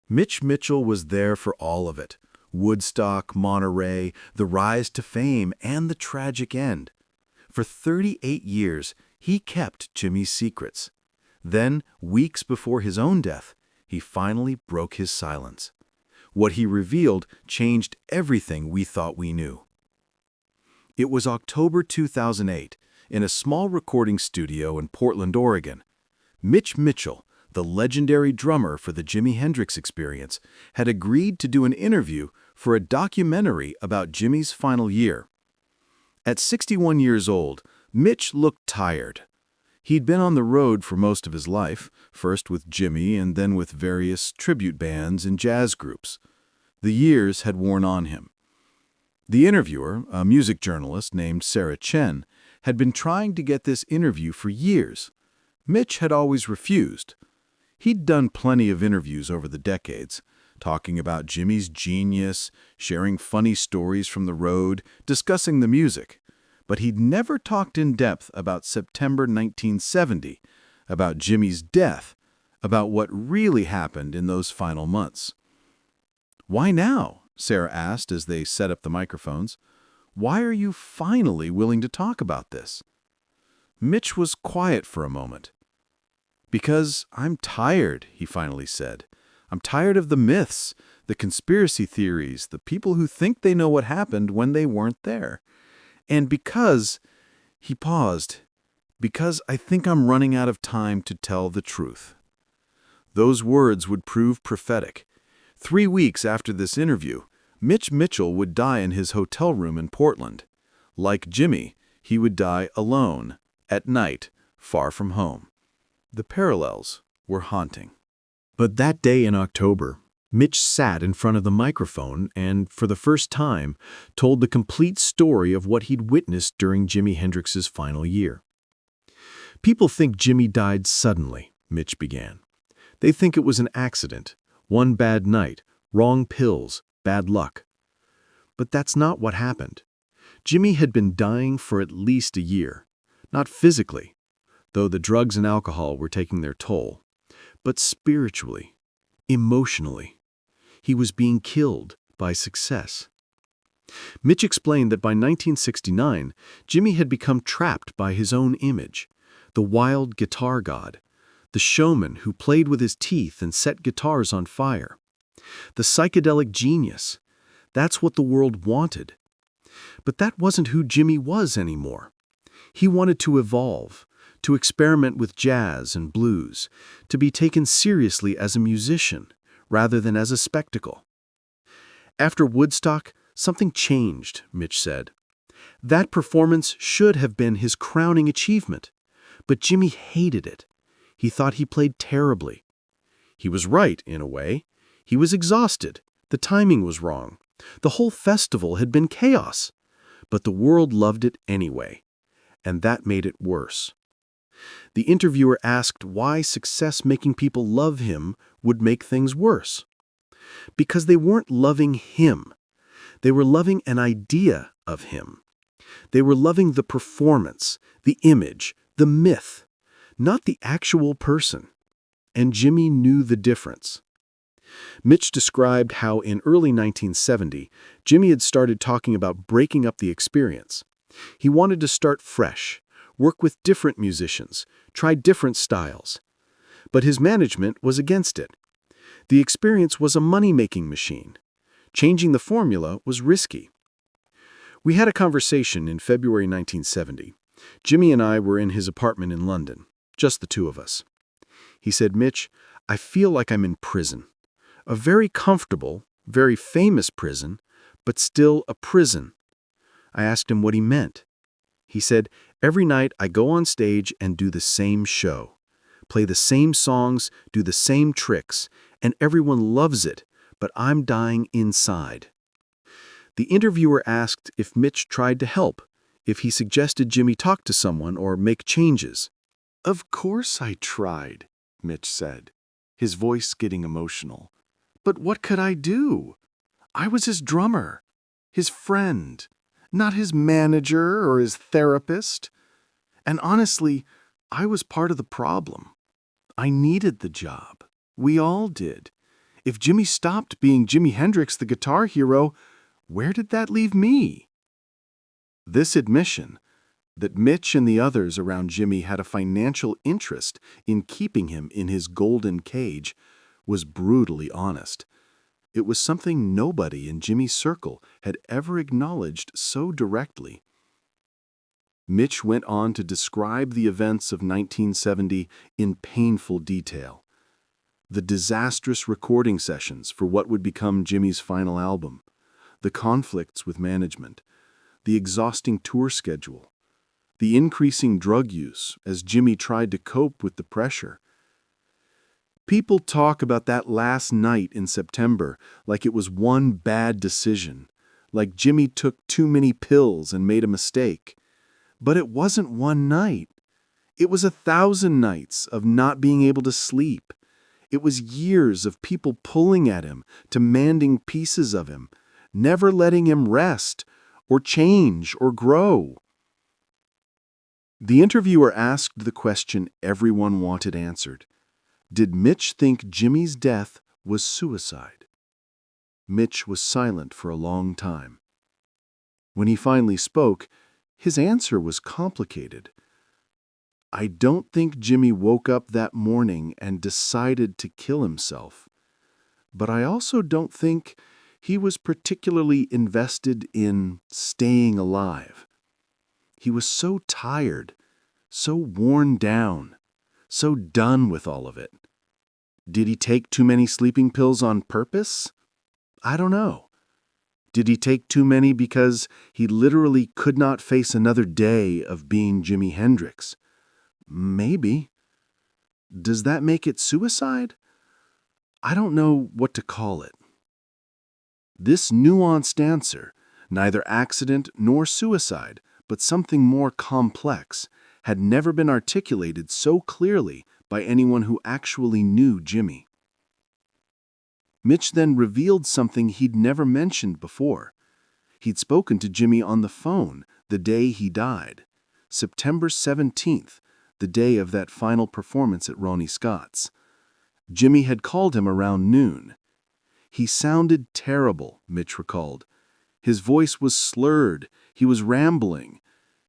Mitch Mitchell was there for all of it. Woodstock, Monterey, the rise to fame, and the tragic end. For 38 years, he kept Jimi's secrets. Then, weeks before his own death, he finally broke his silence. What he revealed changed everything we thought we knew. It was October 2008, in a small recording studio in Portland, Oregon. Mitch Mitchell, the legendary drummer for the Jimi Hendrix Experience, had agreed to do an interview for a documentary about Jimi's final year. At 61 years old, Mitch looked tired. He'd been on the road for most of his life, first with Jimi and then with various tribute bands and jazz groups. The years had worn on him. The interviewer, a music journalist named Sarah Chen, had been trying to get this interview for years. Mitch had always refused. He'd done plenty of interviews over the decades, talking about Jimi's genius, sharing funny stories from the road, discussing the music. But he'd never talked in depth about September 1970, about Jimi's death, about what really happened in those final months. "Why now?" Sarah asked as they set up the microphones. "Why are you finally willing to talk about this?" Mitch was quiet for a moment. "Because I'm tired," he finally said. "I'm tired of the myths, the conspiracy theories, the people who think they know what happened when they weren't there. And because," he paused, "because I think I'm running out of time to tell the truth." Those words would prove prophetic. 3 weeks after this interview, Mitch Mitchell would die in his hotel room in Portland. Like Jimi, he would die alone, at night, far from home. The parallels were haunting. But that day in October, Mitch sat in front of the microphone and, for the first time, told the complete story of what he'd witnessed during Jimi Hendrix's final year. "People think Jimi died suddenly," Mitch began. "They think it was an accident, one bad night, wrong pills, bad luck. But that's not what happened. Jimi had been dying for at least a year. Not physically, though the drugs and alcohol were taking their toll, but spiritually, emotionally. He was being killed by success." Mitch explained that by 1969, Jimi had become trapped by his own image, the wild guitar god, the showman who played with his teeth and set guitars on fire. The psychedelic genius. That's what the world wanted. But that wasn't who Jimi was anymore. He wanted to evolve, to experiment with jazz and blues, to be taken seriously as a musician, rather than as a spectacle. "After Woodstock, something changed," Mitch said. "That performance should have been his crowning achievement. But Jimi hated it. He thought he played terribly. He was right, in a way. He was exhausted. The timing was wrong. The whole festival had been chaos. But the world loved it anyway. And that made it worse." The interviewer asked why success making people love him would make things worse. Because they weren't loving him. They were loving an idea of him. They were loving the performance, the image, the myth, not the actual person. And Jimi knew the difference. Mitch described how in early 1970, Jimi had started talking about breaking up the experience. He wanted to start fresh, work with different musicians, try different styles. But his management was against it. The experience was a money-making machine. Changing the formula was risky. "We had a conversation in February 1970. Jimi and I were in his apartment in London, just the two of us. He said, 'Mitch, I feel like I'm in prison. A very comfortable, very famous prison, but still a prison.' I asked him what he meant. He said, 'Every night I go on stage and do the same show, play the same songs, do the same tricks, and everyone loves it, but I'm dying inside.'" The interviewer asked if Mitch tried to help, if he suggested Jimi talk to someone or make changes. "Of course I tried," Mitch said, his voice getting emotional. "But what could I do? I was his drummer, his friend, not his manager or his therapist. And honestly, I was part of the problem. I needed the job. We all did. if Jimi stopped being Jimi Hendrix, the guitar hero, where did that leave me? This admission, that Mitch and the others around Jimi had a financial interest in keeping him in his golden cage, was brutally honest. It was something nobody in Jimi's circle had ever acknowledged so directly. Mitch went on to describe the events of 1970 in painful detail. The disastrous recording sessions for what would become Jimi's final album, the conflicts with management, the exhausting tour schedule, the increasing drug use as Jimi tried to cope with the pressure. People talk about that last night in September like it was one bad decision, like Jimi took too many pills and made a mistake. But it wasn't one night. It was 1,000 nights of not being able to sleep. It was years of people pulling at him, demanding pieces of him, never letting him rest or change or grow. The interviewer asked the question everyone wanted answered. Did Mitch think Jimi's death was suicide? Mitch was silent for a long time. When he finally spoke, his answer was complicated. I don't think Jimi woke up that morning and decided to kill himself. But I also don't think he was particularly invested in staying alive. He was so tired, so worn down, so done with all of it. Did he take too many sleeping pills on purpose? I don't know. Did he take too many because he literally could not face another day of being Jimi Hendrix? Maybe. Does that make it suicide? I don't know what to call it. This nuanced answer, neither accident nor suicide, but something more complex, had never been articulated so clearly by anyone who actually knew Jimi. Mitch then revealed something he'd never mentioned before. He'd spoken to Jimi on the phone the day he died, September 17th, the day of that final performance at Ronnie Scott's. Jimi had called him around noon. He sounded terrible, Mitch recalled. His voice was slurred. He was rambling.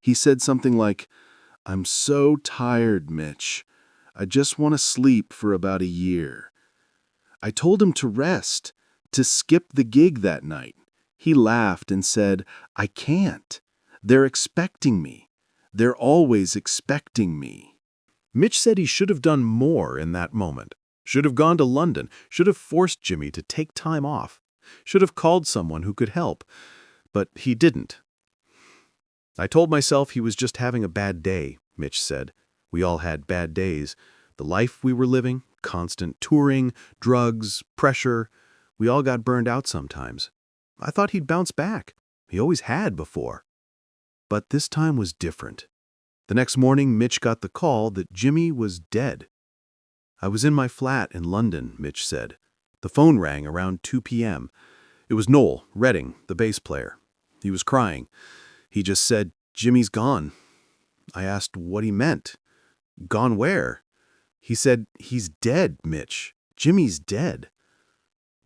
He said something like, "I'm so tired, Mitch. I just want to sleep for about a year." I told him to rest, to skip the gig that night. He laughed and said, "I can't. They're expecting me. They're always expecting me." Mitch said he should have done more in that moment. Should have gone to London, should have forced Jimi to take time off, should have called someone who could help, but he didn't. I told myself he was just having a bad day, Mitch said. We all had bad days. The life we were living, constant touring, drugs, pressure, we all got burned out sometimes. I thought he'd bounce back. He always had before. But this time was different. The next morning, Mitch got the call that Jimi was dead. I was in my flat in London, Mitch said. The phone rang around 2 p.m. It was Noel Redding, the bass player. He was crying. He just said, "Jimi's gone." I asked what he meant. "Gone where?" He said, "He's dead, Mitch. Jimi's dead."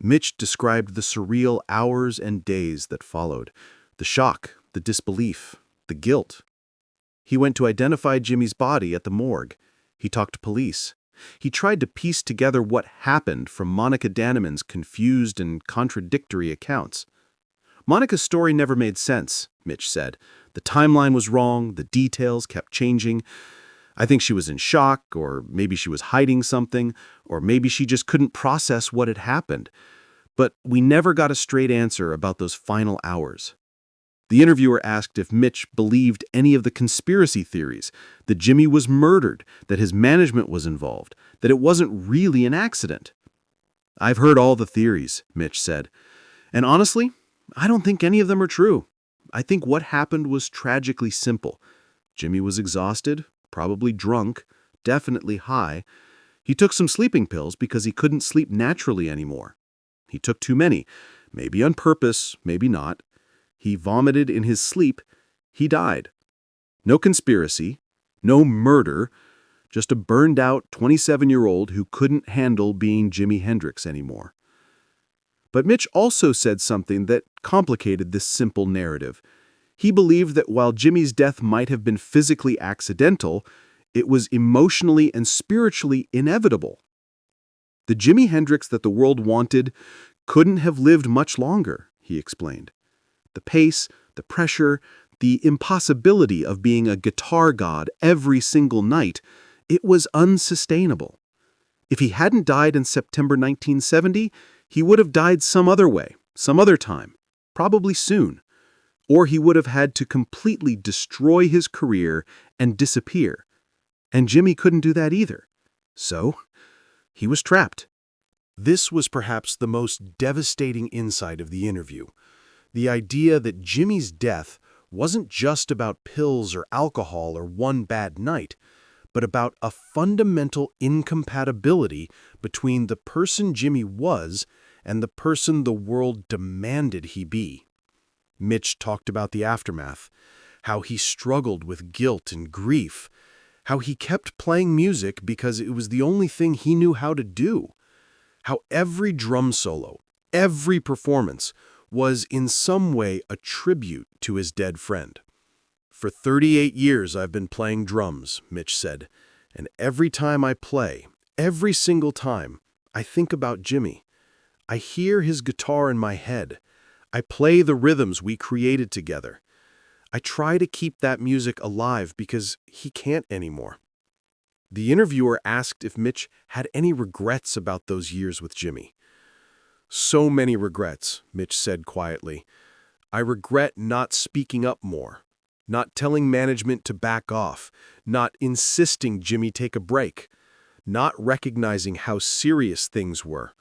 Mitch described the surreal hours and days that followed, the shock, the disbelief, the guilt. He went to identify Jimi's body at the morgue. He talked to police. He tried to piece together what happened from Monica Danneman's confused and contradictory accounts. Monica's story never made sense, Mitch said. The timeline was wrong, the details kept changing. I think she was in shock, or maybe she was hiding something, or maybe she just couldn't process what had happened. But we never got a straight answer about those final hours. The interviewer asked if Mitch believed any of the conspiracy theories, that Jimi was murdered, that his management was involved, that it wasn't really an accident. "I've heard all the theories," Mitch said. "And honestly, I don't think any of them are true. I think what happened was tragically simple. Jimi was exhausted, probably drunk, definitely high. He took some sleeping pills because he couldn't sleep naturally anymore. He took too many, maybe on purpose, maybe not. He vomited in his sleep. He died. No conspiracy, no murder, just a burned-out 27-year-old who couldn't handle being Jimi Hendrix anymore. But Mitch also said something that complicated this simple narrative. He believed that while Jimi's death might have been physically accidental, it was emotionally and spiritually inevitable. The Jimi Hendrix that the world wanted couldn't have lived much longer, he explained. The pace, the pressure, the impossibility of being a guitar god every single night, it was unsustainable. If he hadn't died in September 1970, he would have died some other way, some other time, probably soon. Or he would have had to completely destroy his career and disappear. And Jimi couldn't do that either. So, he was trapped. This was perhaps the most devastating insight of the interview. The idea that Jimi's death wasn't just about pills or alcohol or one bad night, but about a fundamental incompatibility between the person Jimi was and the person the world demanded he be. Mitch talked about the aftermath, how he struggled with guilt and grief, how he kept playing music because it was the only thing he knew how to do, how every drum solo, every performance was in some way a tribute to his dead friend. "For 38 years I've been playing drums," Mitch said, "and every time I play, every single time, I think about Jimi. I hear his guitar in my head. I play the rhythms we created together. I try to keep that music alive because he can't anymore." The interviewer asked if Mitch had any regrets about those years with Jimi. "So many regrets," Mitch said quietly. "I regret not speaking up more, not telling management to back off, not insisting Jimi take a break, not recognizing how serious things were.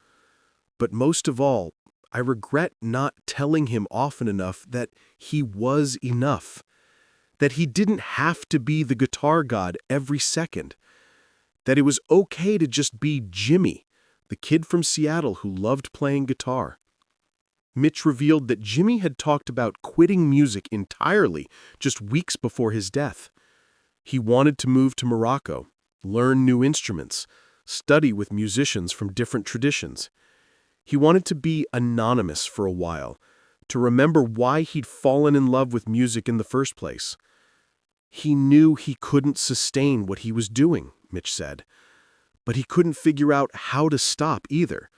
But most of all, I regret not telling him often enough that he was enough, that he didn't have to be the guitar god every second, that it was okay to just be Jimi, the kid from Seattle who loved playing guitar." Mitch revealed that Jimi had talked about quitting music entirely just weeks before his death. He wanted to move to Morocco, learn new instruments, study with musicians from different traditions. He wanted to be anonymous for a while, to remember why he'd fallen in love with music in the first place. He knew he couldn't sustain what he was doing, Mitch said, but he couldn't figure out how to stop either.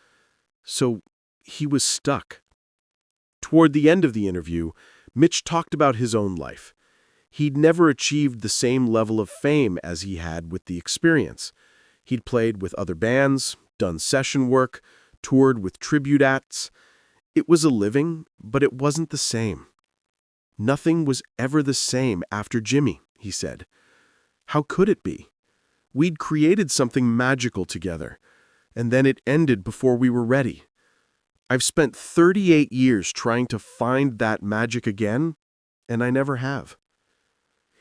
So he was stuck. Toward the end of the interview, Mitch talked about his own life. He'd never achieved the same level of fame as he had with the experience. He'd played with other bands, done session work, toured with tribute acts. It was a living, but it wasn't the same. "Nothing was ever the same after Jimi," he said. "How could it be? We'd created something magical together, and then it ended before we were ready. I've spent 38 years trying to find that magic again, and I never have."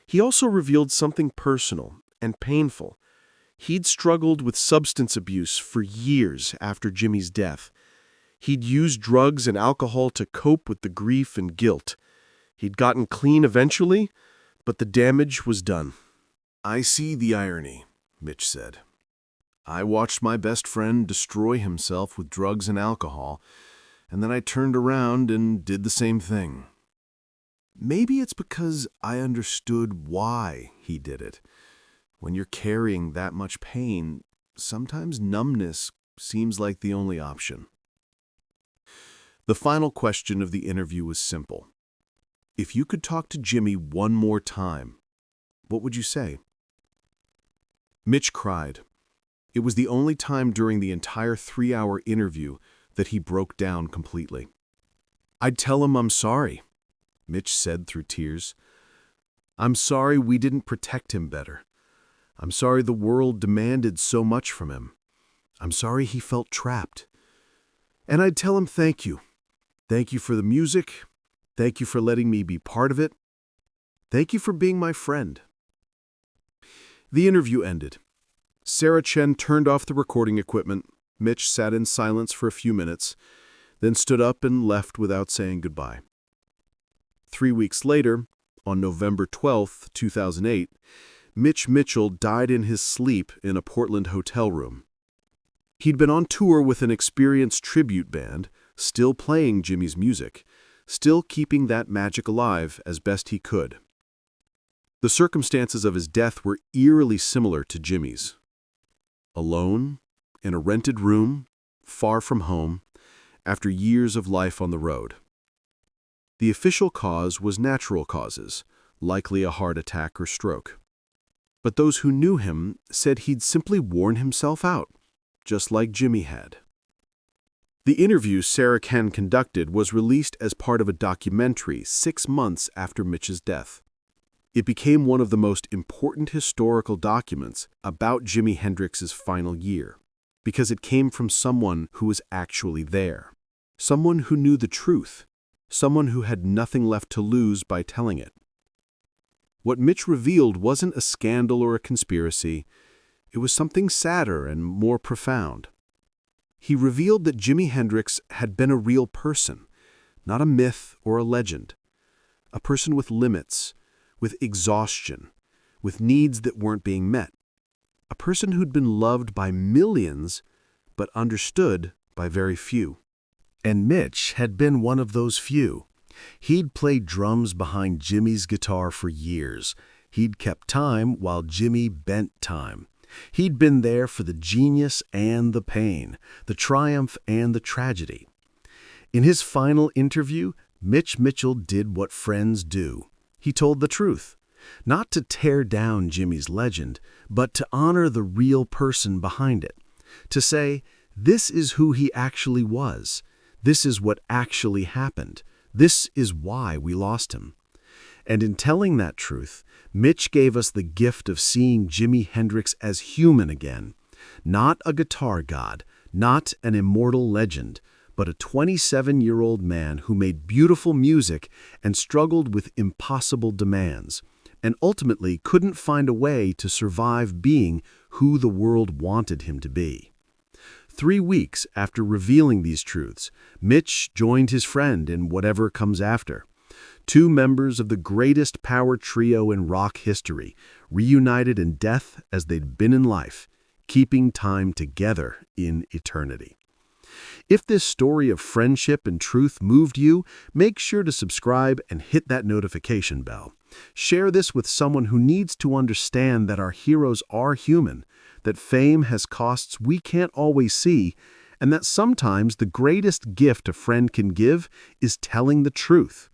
He also revealed something personal and painful. He'd struggled with substance abuse for years after Jimi's death. He'd used drugs and alcohol to cope with the grief and guilt. He'd gotten clean eventually, but the damage was done. "I see the irony," Mitch said. "I watched my best friend destroy himself with drugs and alcohol, and then I turned around and did the same thing. Maybe it's because I understood why he did it. When you're carrying that much pain, sometimes numbness seems like the only option." The final question of the interview was simple. If you could talk to Jimi one more time, what would you say? Mitch cried. It was the only time during the entire 3-hour interview that he broke down completely. "I'd tell him I'm sorry," Mitch said through tears. "I'm sorry we didn't protect him better. I'm sorry the world demanded so much from him. I'm sorry he felt trapped. And I'd tell him thank you. Thank you for the music. Thank you for letting me be part of it. Thank you for being my friend." The interview ended. Sarah Chen turned off the recording equipment. Mitch sat in silence for a few minutes, then stood up and left without saying goodbye. 3 weeks later, on November 12, 2008, Mitch Mitchell died in his sleep in a Portland hotel room. He'd been on tour with an experienced tribute band, still playing Jimi's music, still keeping that magic alive as best he could. The circumstances of his death were eerily similar to Jimi's. Alone, in a rented room, far from home, after years of life on the road. The official cause was natural causes, likely a heart attack or stroke. But those who knew him said he'd simply worn himself out, just like Jimi had. The interview Sarah Ken conducted was released as part of a documentary 6 months after Mitch's death. It became one of the most important historical documents about Jimi Hendrix's final year, because it came from someone who was actually there, someone who knew the truth, someone who had nothing left to lose by telling it. What Mitch revealed wasn't a scandal or a conspiracy. It was something sadder and more profound. He revealed that Jimi Hendrix had been a real person, not a myth or a legend. A person with limits, with exhaustion, with needs that weren't being met. A person who'd been loved by millions, but understood by very few. And Mitch had been one of those few. He'd played drums behind Jimi's guitar for years. He'd kept time while Jimi bent time. He'd been there for the genius and the pain, the triumph and the tragedy. In his final interview, Mitch Mitchell did what friends do. He told the truth, not to tear down Jimi's legend, but to honor the real person behind it, to say, this is who he actually was, this is what actually happened, this is why we lost him. And in telling that truth, Mitch gave us the gift of seeing Jimi Hendrix as human again, not a guitar god, not an immortal legend, but a 27-year-old man who made beautiful music and struggled with impossible demands, and ultimately couldn't find a way to survive being who the world wanted him to be. 3 weeks after revealing these truths, Mitch joined his friend in Whatever Comes After. 2 members of the greatest power trio in rock history, reunited in death as they'd been in life, keeping time together in eternity. If this story of friendship and truth moved you, make sure to subscribe and hit that notification bell. Share this with someone who needs to understand that our heroes are human, that fame has costs we can't always see, and that sometimes the greatest gift a friend can give is telling the truth.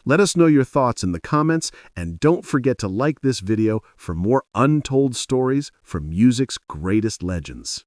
Let us know your thoughts in the comments, and don't forget to like this video for more untold stories from music's greatest legends.